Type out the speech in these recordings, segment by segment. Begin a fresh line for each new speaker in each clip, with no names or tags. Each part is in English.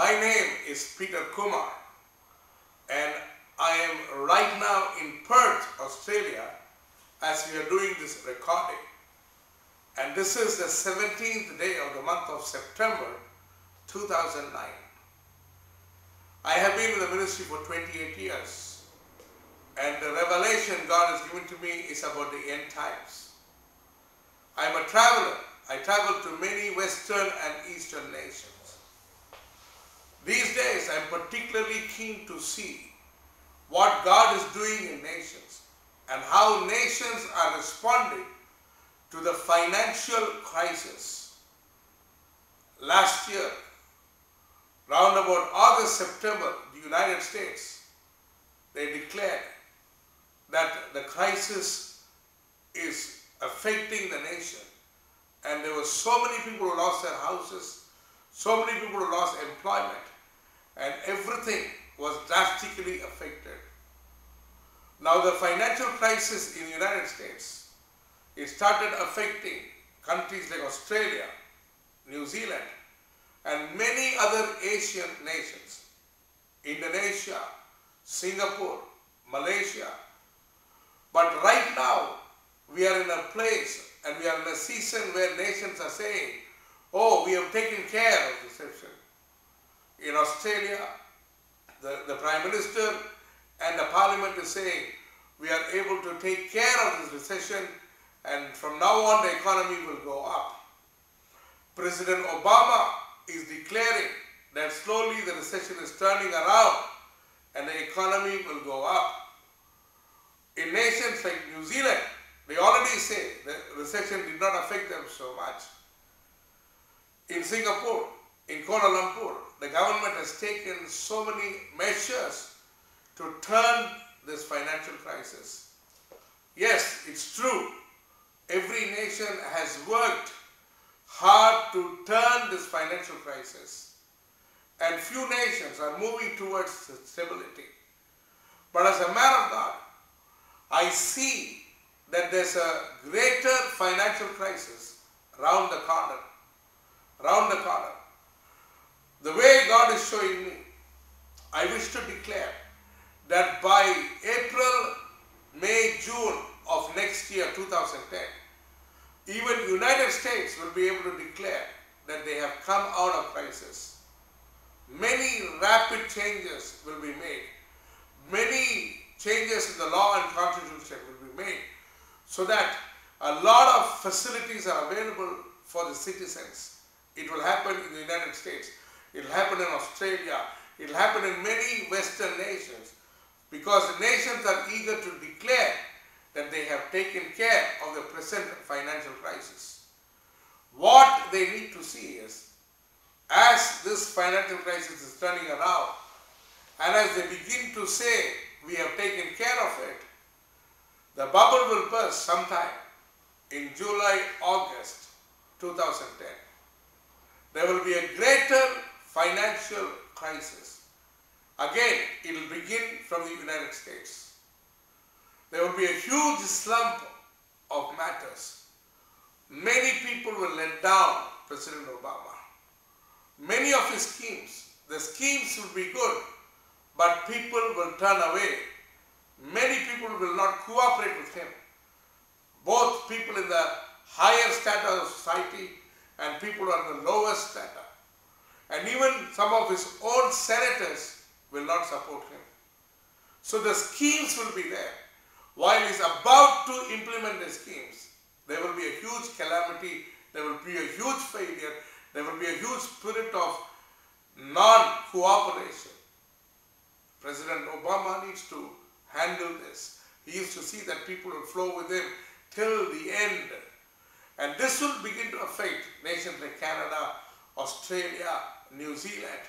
My name is Peter Kumar, and I am right now in Perth, Australia, as we are doing this recording. And this is the 17th day of the month of September 2009. I have been in the ministry for 28 years, and the revelation God has given to me is about the end times. I am a traveler. I travel to many Western and Eastern nations. These days, I am particularly keen to see what God is doing in nations and how nations are responding to the financial crisis. Last year, round about August, September, the United States, they declared that the crisis is affecting the nation. And there were so many people who lost their houses, so many people who lost employment, and everything was drastically affected. Now the financial crisis in the United States, it started affecting countries like Australia, New Zealand, and many other Asian nations, Indonesia, Singapore, Malaysia. But right now, we are in a place and we are in a season where nations are saying, oh, we have taken care of the recession. In Australia, the Prime Minister and the Parliament is saying, we are able to take care of this recession, and from now on the economy will go up. President Obama is declaring that slowly the recession is turning around and the economy will go up. In nations like New Zealand, they already say the recession did not affect them so much. In Singapore, in Kuala Lumpur, the government has taken so many measures to turn this financial crisis. Yes, it's true. Every nation has worked hard to turn this financial crisis, and few nations are moving towards stability. But as a man of God, I see that there's a greater financial crisis around the corner. Around the corner. The way God is showing me, I wish to declare that by April, May, June of next year, 2010, even United States will be able to declare that they have come out of crisis. Many rapid changes will be made. Many changes in the law and constitution will be made so that a lot of facilities are available for the citizens. It will happen in the United States. It will happen in Australia. It will happen in many Western nations, because the nations are eager to declare that they have taken care of the present financial crisis. What they need to see is, as this financial crisis is turning around, and as they begin to say, we have taken care of it, the bubble will burst sometime in July, August 2010. There will be a greater financial crisis. Again, it will begin from the United States. There will be a huge slump of matters. Many people will let down President Obama. Many of his schemes, the schemes will be good, but people will turn away. Many people will not cooperate with him. Both people in the higher strata of society and people on the lowest strata. And even some of his own senators will not support him. So the schemes will be there. While he's about to implement the schemes, there will be a huge calamity, there will be a huge failure, there will be a huge spirit of non-cooperation. President Obama needs to handle this. He used to see that people will flow with him till the end. And this will begin to affect nations like Canada, Australia, New Zealand.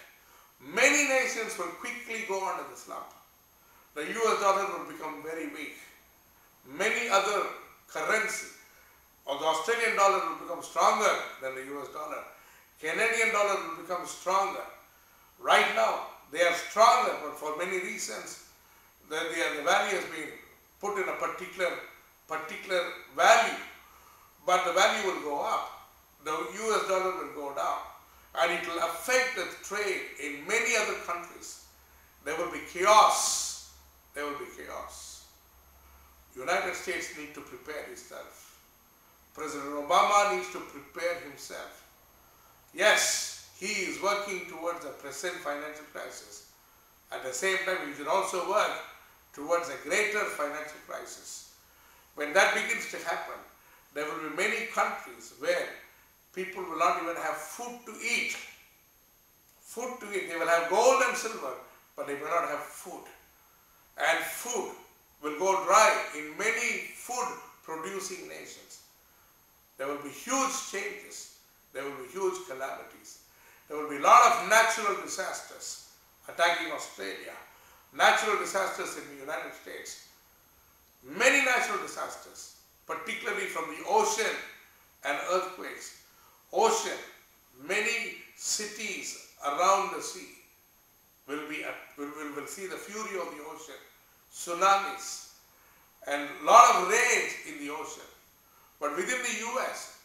Many nations will quickly go under the slump. The US dollar will become very weak. Many other currencies, or the Australian dollar will become stronger than the US dollar. Canadian dollar will become stronger. Right now, they are stronger, but for many reasons, the value has been put in a particular value, but the value will go up. The US dollar will go down. and it will affect the trade in many other countries. There will be chaos. There will be chaos. United States need to prepare itself. President Obama needs to prepare himself. Yes, he is working towards the present financial crisis. At the same time, he should also work towards a greater financial crisis. When that begins to happen, there will be many countries where people will not even have food to eat. Food to eat. They will have gold and silver, but they will not have food. And food will go dry in many food producing nations. There will be huge changes. There will be huge calamities. There will be a lot of natural disasters attacking Australia. Natural disasters in the United States. Many natural disasters, particularly from the ocean and earthquakes. Ocean, many cities around the sea will see the fury of the ocean, tsunamis, and a lot of rage in the ocean. But within the US,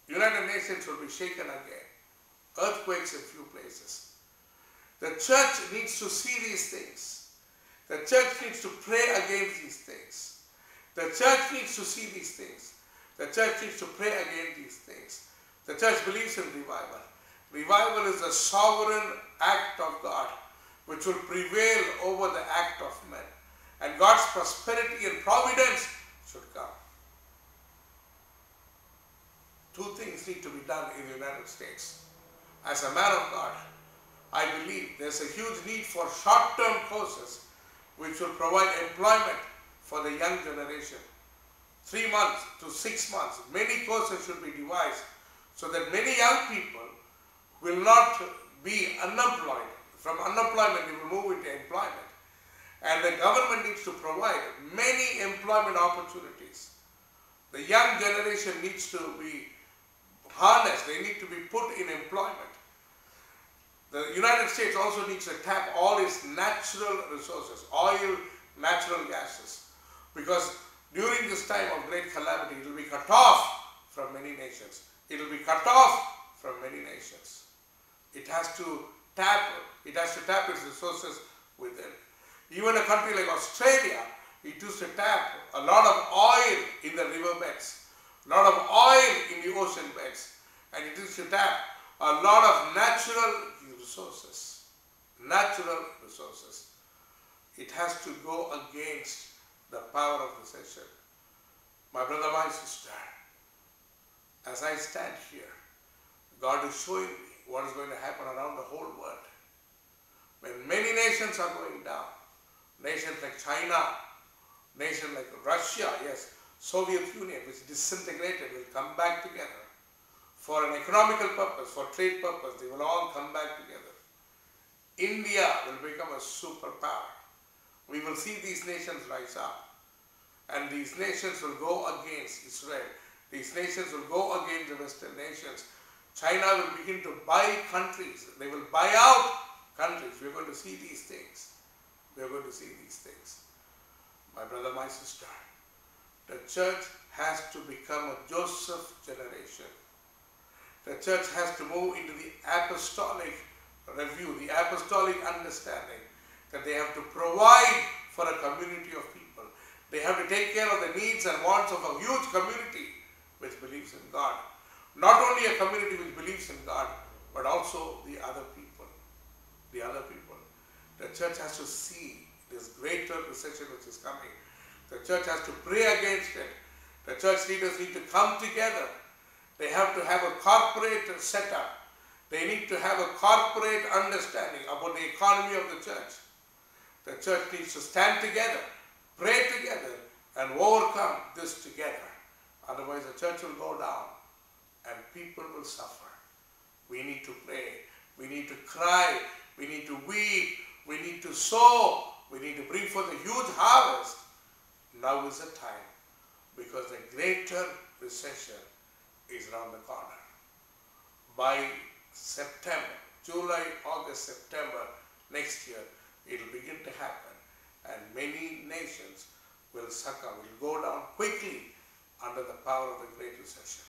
United Nations will be shaken again. Earthquakes in few places. The church needs to see these things. The church needs to pray against these things. The church needs to see these things. The church needs to pray against these things. The church believes in revival. Revival is a sovereign act of God which will prevail over the act of men. And God's prosperity and providence should come. Two things need to be done in the United States. As a man of God, I believe there's a huge need for short-term courses which will provide employment for the young generation. 3 months to 6 months, many courses should be devised so that many young people will not be unemployed. From unemployment, they will move into employment. And the government needs to provide many employment opportunities. The young generation needs to be harnessed. They need to be put in employment. The United States also needs to tap all its natural resources, oil, natural gases. Because during this time of great calamity, it will be cut off from many nations. It will be cut off from many nations. It has to tap its resources within. Even a country like Australia, it used to tap a lot of oil in the riverbeds, a lot of oil in the ocean beds, and it used to tap a lot of natural resources. Natural resources. It has to go against the power of recession. My brother, my sister, as I stand here, God is showing me what is going to happen around the whole world. When many nations are going down, nations like China, nations like Russia, yes, Soviet Union, which disintegrated, will come back together. For an economical purpose, for trade purpose, they will all come back together. India will become a superpower. We will see these nations rise up. And these nations will go against Israel. These nations will go against the Western nations. China will begin to buy countries. They will buy out countries. We are going to see these things. We are going to see these things. My brother, my sister, the church has to become a Joseph generation. The church has to move into the apostolic review, the apostolic understanding that they have to provide for a community of people. They have to take care of the needs and wants of a huge community which believes in God. Not only a community which believes in God, but also the other people. The other people. The church has to see this greater recession which is coming. The church has to pray against it. The church leaders need to come together. They have to have a corporate setup. They need to have a corporate understanding about the economy of the church. The church needs to stand together, pray together, and overcome this together. Otherwise, the church will go down and people will suffer. We need to pray. We need to cry. We need to weep. We need to sow. We need to bring forth a huge harvest. Now is the time, because the greater recession is around the corner. By September, July, August, September next year, it will begin to happen, and many nations will succumb, will go down quickly under the power of the great recession.